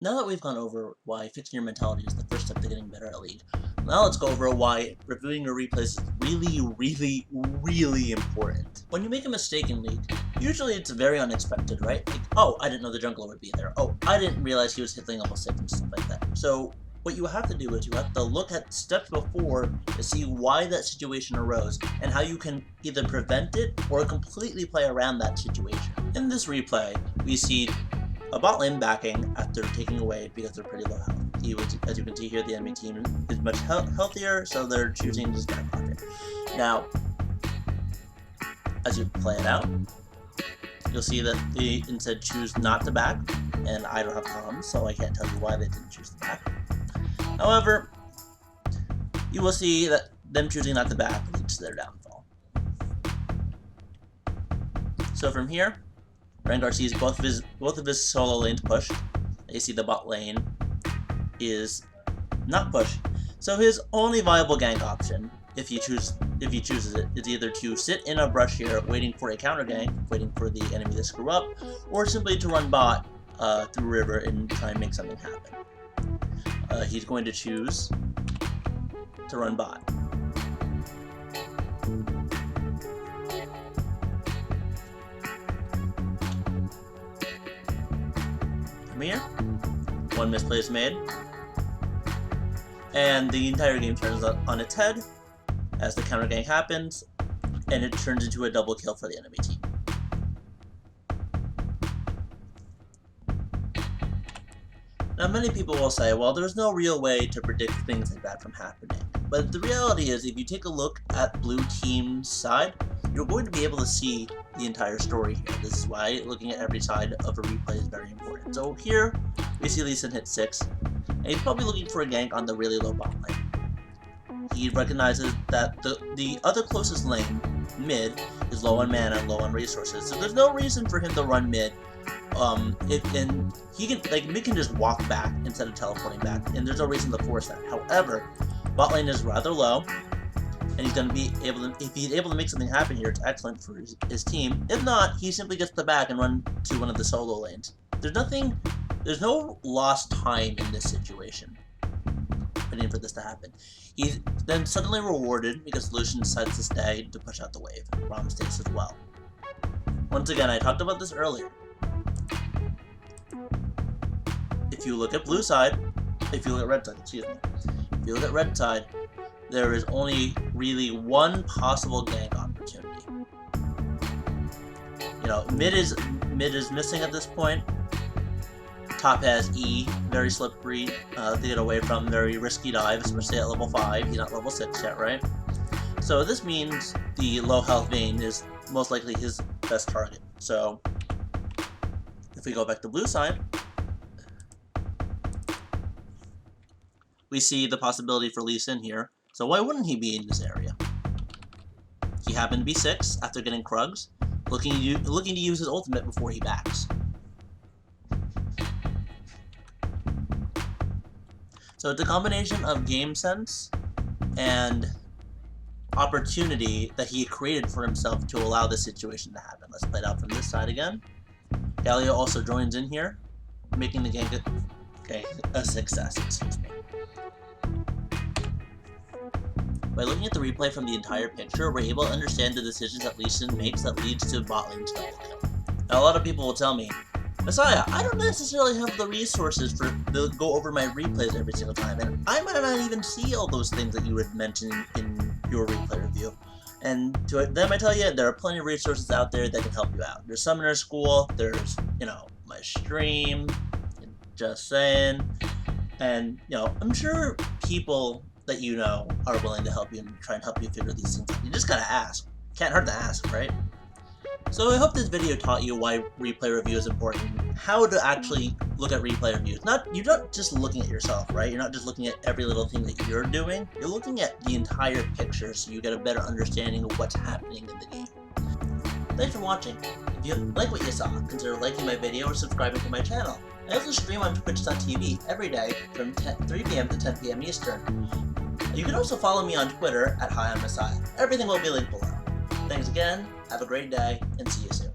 Now that we've gone over why fixing your mentality is the first step to getting better at League, now let's go over why reviewing your replays is really important. When you make a mistake in League, usually it's very unexpected, right? Like, oh, I didn't know the jungler would be there. Oh, I didn't realize he was hitting almost 6 and stuff like that. So what you have to do is you have to look at steps before to see why that situation arose and how you can either prevent it or completely play around that situation. In this replay, we see a bot lane backing after taking away because they're pretty low health. As you can see here, the enemy team is much healthier, so they're choosing to back pocket. Now, as you play it out, you'll see that they instead choose not to back, and I don't have comms, so I can't tell you why they didn't choose to back. However, you will see that them choosing not to back leads to their downfall. So from here, Rengar sees both of his solo lanes pushed. You see the bot lane is not pushed. So his only viable gank option, if he chooses it, is either to sit in a brush here, waiting for a counter gank, waiting for the enemy to screw up, or simply to run bot through river and try and make something happen. He's going to choose to run bot. Here, one misplay is made, and the entire game turns on its head as the counter gank happens, and it turns into a double kill for the enemy team. Now, many people will say, well, there's no real way to predict things like that from happening. But the reality is, if you take a look at blue team's side, you're going to be able to see the entire story here. This is why looking at every side of a replay is very important. So here, we see Lee Sin hit 6, and he's probably looking for a gank on the really low bot lane. He recognizes that the other closest lane, mid, is low on mana and low on resources, so there's no reason for him to run mid. Mid can just walk back instead of teleporting back, and there's no reason to force that. However, bot lane is rather low, and he's going to be able to, if he's able to make something happen here, it's excellent for his team. If not, he simply gets the back and run to one of the solo lanes. There's no lost time in this situation, waiting for this to happen. He's then suddenly rewarded because Lucian decides to stay to push out the wave. Ram stays as well. Once again, I talked about this earlier. If you look at blue side, if you look at red side, excuse me. If you look at red side, there is only really one possible gank opportunity. You know, mid is missing at this point. Top has E, very slippery to get away from, very risky dive, especially at level 5. He's not level 6 yet, right? So this means the low health Vayne is most likely his best target. So if we go back to blue side, we see the possibility for Lee Sin here. So why wouldn't he be in this area? He happened to be 6 after getting Krugs, looking to use his ultimate before he backs. So it's a combination of game sense and opportunity that he created for himself to allow this situation to happen. Let's play it out from this side again. Galio also joins in here, making the gank a success, excuse me. By looking at the replay from the entire picture, we're able to understand the decisions that Lee Sin makes that leads to bot lane's double kill. Now, a lot of people will tell me, Messiah, I don't necessarily have the resources to go over my replays every single time, and I might not even see all those things that you would mention in your replay review. And to them, I tell you, there are plenty of resources out there that can help you out. There's Summoner School, there's, my stream, just saying, and, I'm sure people that you know are willing to help you and try and help you figure these things out. You just gotta ask. Can't hurt to ask, right? So I hope this video taught you why replay review is important, how to actually look at replay reviews. You're not just looking at yourself, right? You're not just looking at every little thing that you're doing. You're looking at the entire picture so you get a better understanding of what's happening in the game. Thanks for watching. If you like what you saw, consider liking my video or subscribing to my channel. I also stream on Twitch.tv every day from 3 p.m. to 10 p.m. Eastern. You can also follow me on Twitter at HiOnMessiah. Everything will be linked below. Thanks again, have a great day, and see you soon.